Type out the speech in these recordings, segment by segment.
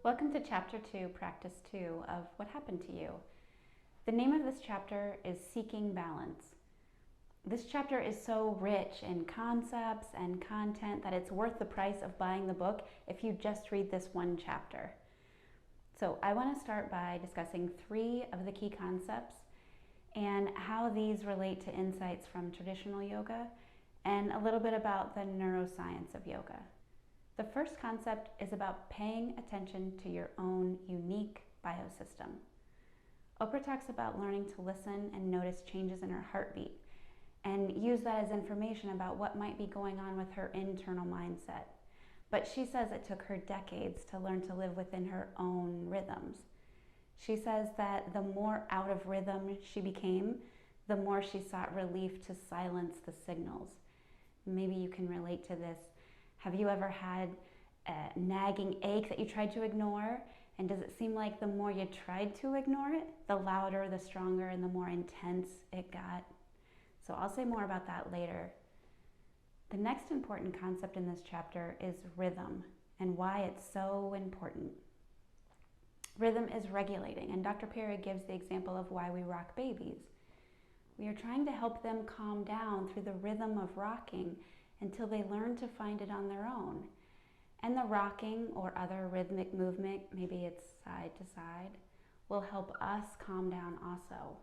Welcome to Chapter 2, Practice 2 of What Happened to You. The name of this chapter is Seeking Balance. This chapter is so rich in concepts and content that it's worth the price of buying the book if you just read this one chapter. So I want to start by discussing 3 of the key concepts and how these relate to insights from traditional yoga and a little bit about the neuroscience of yoga. The first concept is about paying attention to your own unique biosystem. Oprah talks about learning to listen and notice changes in her heartbeat and use that as information about what might be going on with her internal mindset. But she says it took her decades to learn to live within her own rhythms. She says that the more out of rhythm she became, the more she sought relief to silence the signals. Maybe you can relate to this. Have you ever had a nagging ache that you tried to ignore? And does it seem like the more you tried to ignore it, the louder, the stronger, and the more intense it got? So I'll say more about that later. The next important concept in this chapter is rhythm and why it's so important. Rhythm is regulating, and Dr. Perry gives the example of why we rock babies. We are trying to help them calm down through the rhythm of rocking until they learn to find it on their own. And the rocking or other rhythmic movement, maybe it's side to side, will help us calm down also.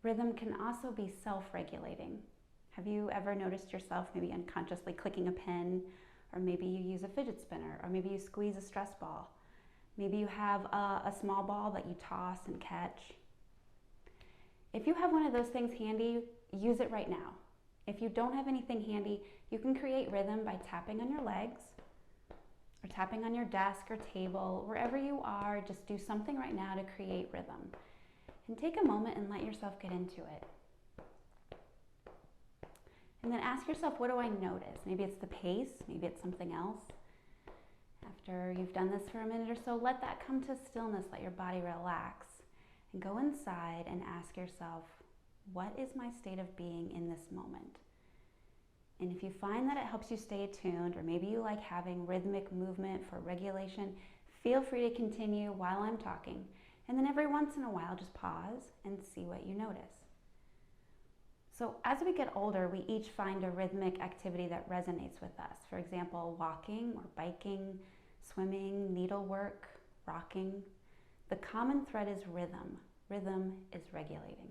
Rhythm can also be self-regulating. Have you ever noticed yourself maybe unconsciously clicking a pen, or maybe you use a fidget spinner, or maybe you squeeze a stress ball? Maybe you have a small ball that you toss and catch. If you have one of those things handy, use it right now. If you don't have anything handy, you can create rhythm by tapping on your legs or tapping on your desk or table. Wherever you are, just do something right now to create rhythm. And take a moment and let yourself get into it. And then ask yourself, what do I notice? Maybe it's the pace, maybe it's something else. After you've done this for a minute or so, let that come to stillness, let your body relax. And go inside and ask yourself, what is my state of being in this moment? And if you find that it helps you stay attuned, or maybe you like having rhythmic movement for regulation, feel free to continue while I'm talking. And then every once in a while, just pause and see what you notice. So as we get older, we each find a rhythmic activity that resonates with us. For example, walking or biking, swimming, needlework, rocking. The common thread is rhythm. Rhythm is regulating.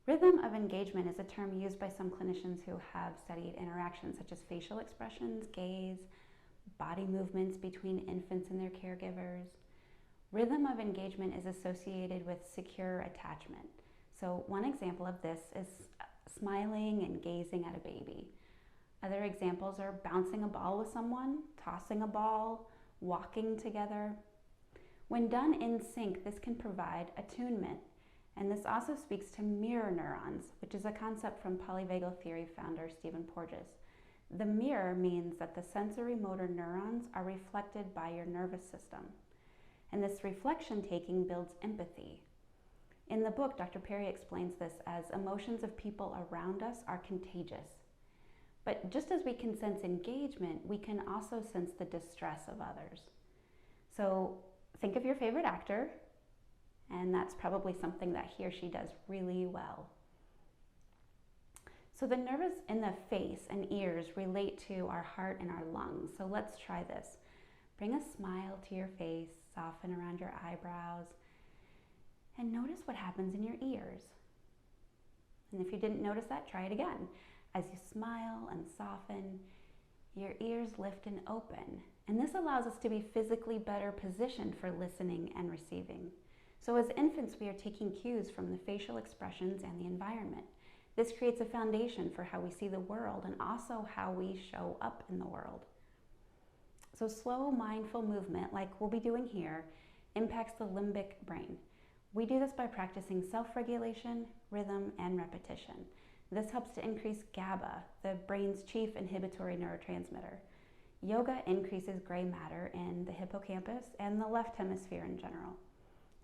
Rhythm of engagement is a term used by some clinicians who have studied interactions such as facial expressions, gaze, body movements between infants and their caregivers. Rhythm of engagement is associated with secure attachment. So one example of this is smiling and gazing at a baby. Other examples are bouncing a ball with someone, tossing a ball, walking together. When done in sync, this can provide attunement. And this also speaks to mirror neurons, which is a concept from polyvagal theory founder Stephen Porges. The mirror means that the sensory motor neurons are reflected by your nervous system. And this reflection taking builds empathy. In the book, Dr. Perry explains this as emotions of people around us are contagious. But just as we can sense engagement, we can also sense the distress of others. So think of your favorite actor, and that's probably something that he or she does really well. So the nerves in the face and ears relate to our heart and our lungs. So let's try this. Bring a smile to your face, soften around your eyebrows, and notice what happens in your ears. And if you didn't notice that, try it again. As you smile and soften, your ears lift and open. And this allows us to be physically better positioned for listening and receiving. So as infants, we are taking cues from the facial expressions and the environment. This creates a foundation for how we see the world and also how we show up in the world. So slow, mindful movement, like we'll be doing here, impacts the limbic brain. We do this by practicing self-regulation, rhythm, and repetition. This helps to increase GABA, the brain's chief inhibitory neurotransmitter. Yoga increases gray matter in the hippocampus and the left hemisphere in general.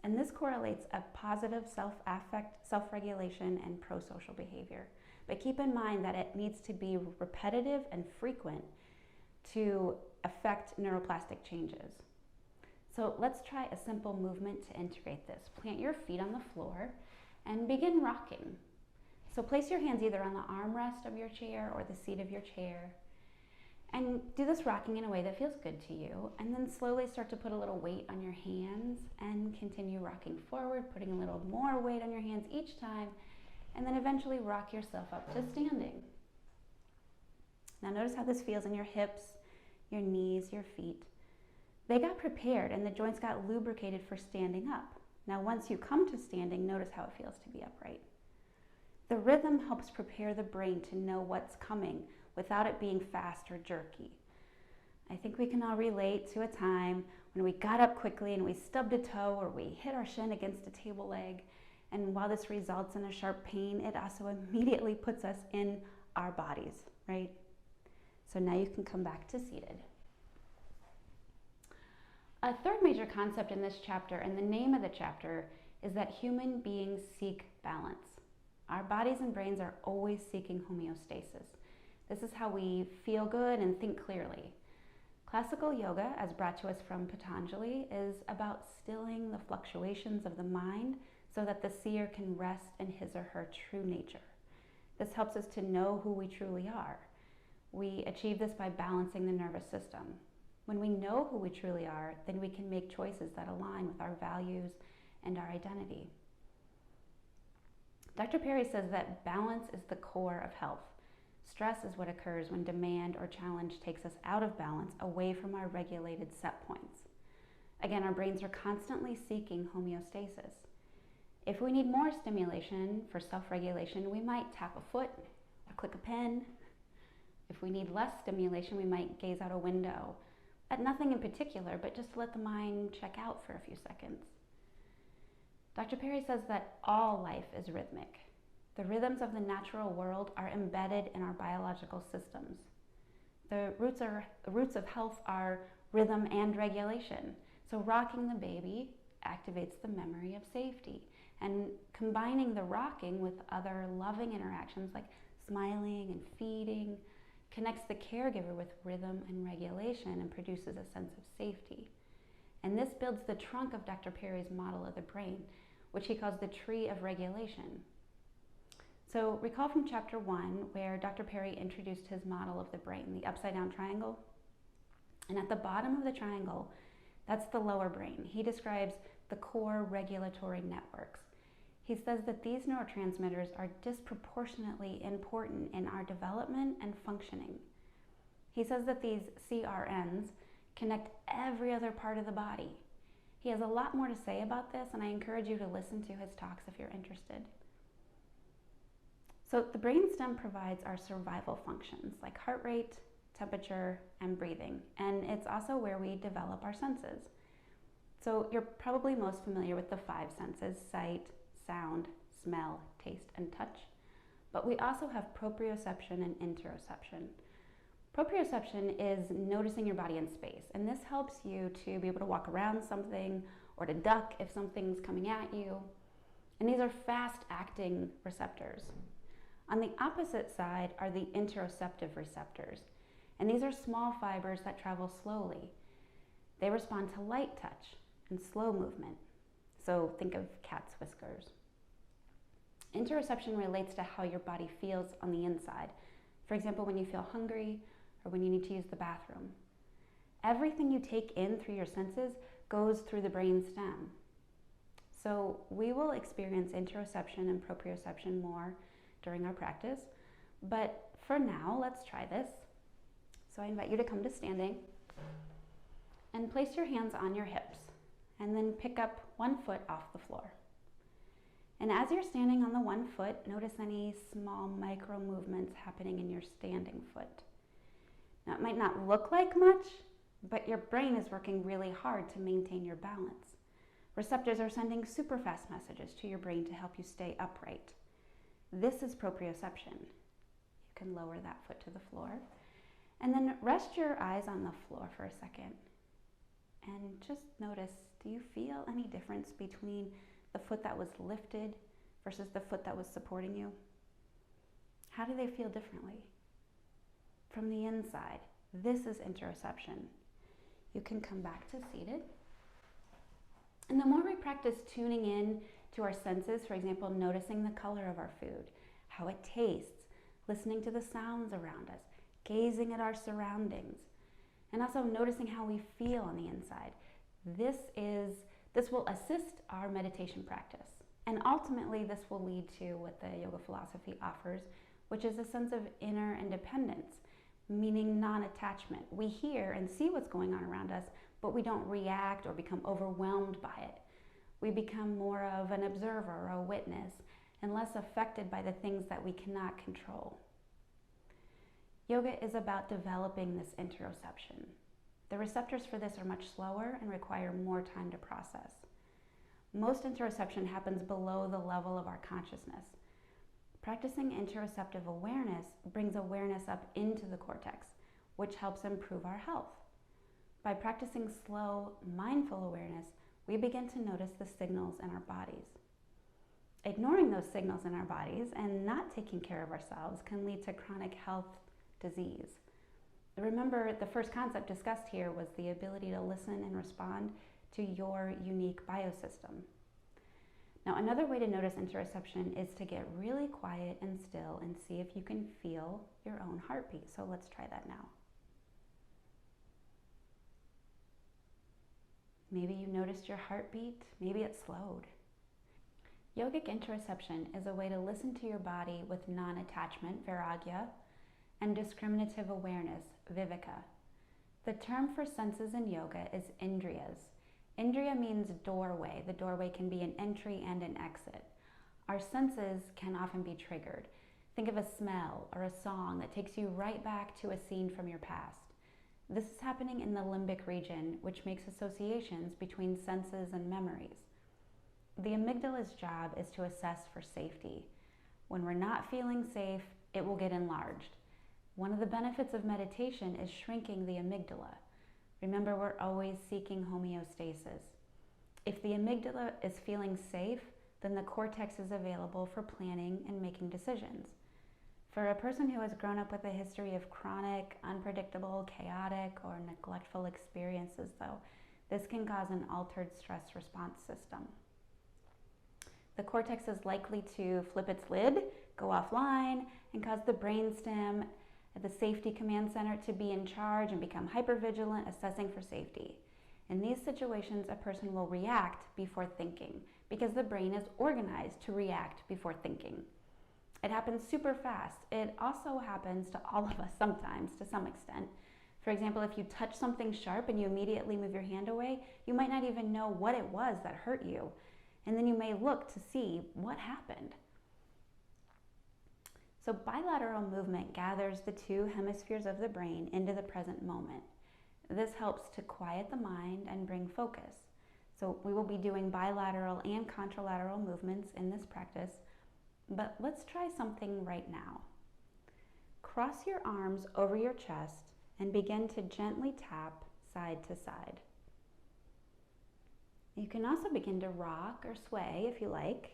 And this correlates a positive self-affect, self-regulation, and pro-social behavior. But keep in mind that it needs to be repetitive and frequent to affect neuroplastic changes. So let's try a simple movement to integrate this. Plant your feet on the floor and begin rocking. So place your hands either on the armrest of your chair or the seat of your chair. And do this rocking in a way that feels good to you. And then slowly start to put a little weight on your hands and continue rocking forward, putting a little more weight on your hands each time. And then eventually rock yourself up to standing. Now notice how this feels in your hips, your knees, your feet. They got prepared and the joints got lubricated for standing up. Now once you come to standing, notice how it feels to be upright. The rhythm helps prepare the brain to know what's coming without it being fast or jerky. I think we can all relate to a time when we got up quickly and we stubbed a toe or we hit our shin against a table leg. And while this results in a sharp pain, it also immediately puts us in our bodies, right? So now you can come back to seated. A third major concept in this chapter, and the name of the chapter, is that human beings seek balance. Our bodies and brains are always seeking homeostasis. This is how we feel good and think clearly. Classical yoga, as brought to us from Patanjali, is about stilling the fluctuations of the mind so that the seer can rest in his or her true nature. This helps us to know who we truly are. We achieve this by balancing the nervous system. When we know who we truly are, then we can make choices that align with our values and our identity. Dr. Perry says that balance is the core of health. Stress is what occurs when demand or challenge takes us out of balance, away from our regulated set points. Again, our brains are constantly seeking homeostasis. If we need more stimulation for self-regulation, we might tap a foot or click a pen. If we need less stimulation, we might gaze out a window at nothing in particular, but just let the mind check out for a few seconds. Dr. Perry says that all life is rhythmic. The rhythms of the natural world are embedded in our biological systems. The roots of health are rhythm and regulation. So rocking the baby activates the memory of safety. And combining the rocking with other loving interactions like smiling and feeding connects the caregiver with rhythm and regulation and produces a sense of safety. And this builds the trunk of Dr. Perry's model of the brain, which he calls the tree of regulation. So recall from chapter 1 where Dr. Perry introduced his model of the brain, the upside down triangle. And at the bottom of the triangle, that's the lower brain. He describes the core regulatory networks. He says that these neurotransmitters are disproportionately important in our development and functioning. He says that these CRNs connect every other part of the body. He has a lot more to say about this, and I encourage you to listen to his talks if you're interested. So the brainstem provides our survival functions like heart rate, temperature, and breathing, and it's also where we develop our senses. So you're probably most familiar with the 5 senses: sight, sound, smell, taste, and touch. But we also have proprioception and interoception. Proprioception is noticing your body in space, and this helps you to be able to walk around something or to duck if something's coming at you. And these are fast-acting receptors. On the opposite side are the interoceptive receptors, and these are small fibers that travel slowly. They respond to light touch and slow movement. So think of cat's whiskers. Interoception relates to how your body feels on the inside. For example, when you feel hungry or when you need to use the bathroom. Everything you take in through your senses goes through the brain stem. So we will experience interoception and proprioception more during our practice, but for now, let's try this. So I invite you to come to standing and place your hands on your hips and then pick up one foot off the floor. And as you're standing on the one foot, notice any small micro movements happening in your standing foot. Now it might not look like much, but your brain is working really hard to maintain your balance. Receptors are sending super fast messages to your brain to help you stay upright. This is proprioception. You can lower that foot to the floor and then rest your eyes on the floor for a second and just notice, do you feel any difference between the foot that was lifted versus the foot that was supporting you? How do they feel differently? From the inside, this is interoception. You can come back to seated. And the more we practice tuning in to our senses, for example, noticing the color of our food, how it tastes, listening to the sounds around us, gazing at our surroundings, and also noticing how we feel on the inside, this will assist our meditation practice. And ultimately, this will lead to what the yoga philosophy offers, which is a sense of inner independence, meaning non-attachment. We hear and see what's going on around us, but we don't react or become overwhelmed by it. We become more of an observer or a witness and less affected by the things that we cannot control. Yoga is about developing this interoception. The receptors for this are much slower and require more time to process. Most interoception happens below the level of our consciousness. Practicing interoceptive awareness brings awareness up into the cortex, which helps improve our health. By practicing slow, mindful awareness, we begin to notice the signals in our bodies. Ignoring those signals in our bodies and not taking care of ourselves can lead to chronic health disease. Remember, the first concept discussed here was the ability to listen and respond to your unique biosystem. Now, another way to notice interoception is to get really quiet and still and see if you can feel your own heartbeat. So let's try that now. Maybe you noticed your heartbeat, maybe it slowed. Yogic interoception is a way to listen to your body with non-attachment, vairagya, and discriminative awareness, viveka. The term for senses in yoga is indriyas. Indriya means doorway. The doorway can be an entry and an exit. Our senses can often be triggered. Think of a smell or a song that takes you right back to a scene from your past. This is happening in the limbic region, which makes associations between senses and memories. The amygdala's job is to assess for safety. When we're not feeling safe, it will get enlarged. One of the benefits of meditation is shrinking the amygdala. Remember, we're always seeking homeostasis. If the amygdala is feeling safe, then the cortex is available for planning and making decisions. For a person who has grown up with a history of chronic, unpredictable, chaotic, or neglectful experiences, though, this can cause an altered stress response system. The cortex is likely to flip its lid, go offline, and cause the brainstem at the safety command center to be in charge and become hypervigilant, assessing for safety. In these situations, a person will react before thinking because the brain is organized to react before thinking. It happens super fast. It also happens to all of us sometimes, to some extent. For example, if you touch something sharp and you immediately move your hand away, you might not even know what it was that hurt you. And then you may look to see what happened. So bilateral movement gathers the two hemispheres of the brain into the present moment. This helps to quiet the mind and bring focus. So we will be doing bilateral and contralateral movements in this practice, but let's try something right now. Cross your arms over your chest and begin to gently tap side to side. You can also begin to rock or sway if you like.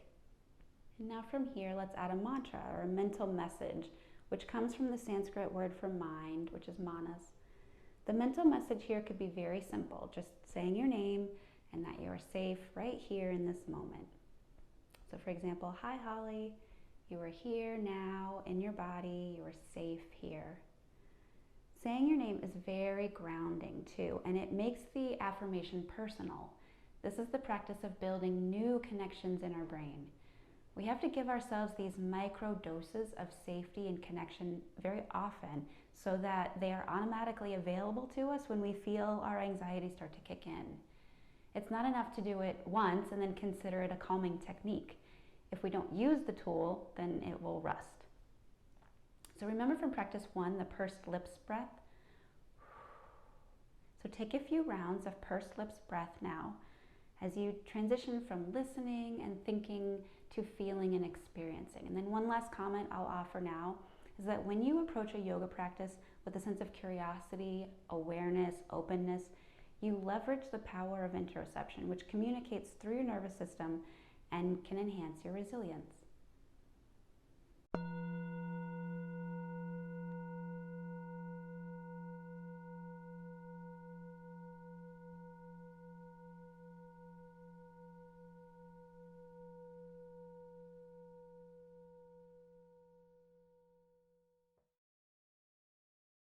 And now from here, let's add a mantra or a mental message, which comes from the Sanskrit word for mind, which is manas. The mental message here could be very simple, just saying your name and that you are safe right here in this moment. So for example, hi Holly, you are here now in your body, you are safe here. Saying your name is very grounding too, and it makes the affirmation personal. This is the practice of building new connections in our brain. We have to give ourselves these micro doses of safety and connection very often so that they are automatically available to us when we feel our anxiety start to kick in. It's not enough to do it once and then consider it a calming technique. If we don't use the tool, then it will rust. So remember from practice 1, the pursed lips breath. So take a few rounds of pursed lips breath now as you transition from listening and thinking to feeling and experiencing. And then one last comment I'll offer now is that when you approach a yoga practice with a sense of curiosity, awareness, openness, you leverage the power of interoception, which communicates through your nervous system and can enhance your resilience.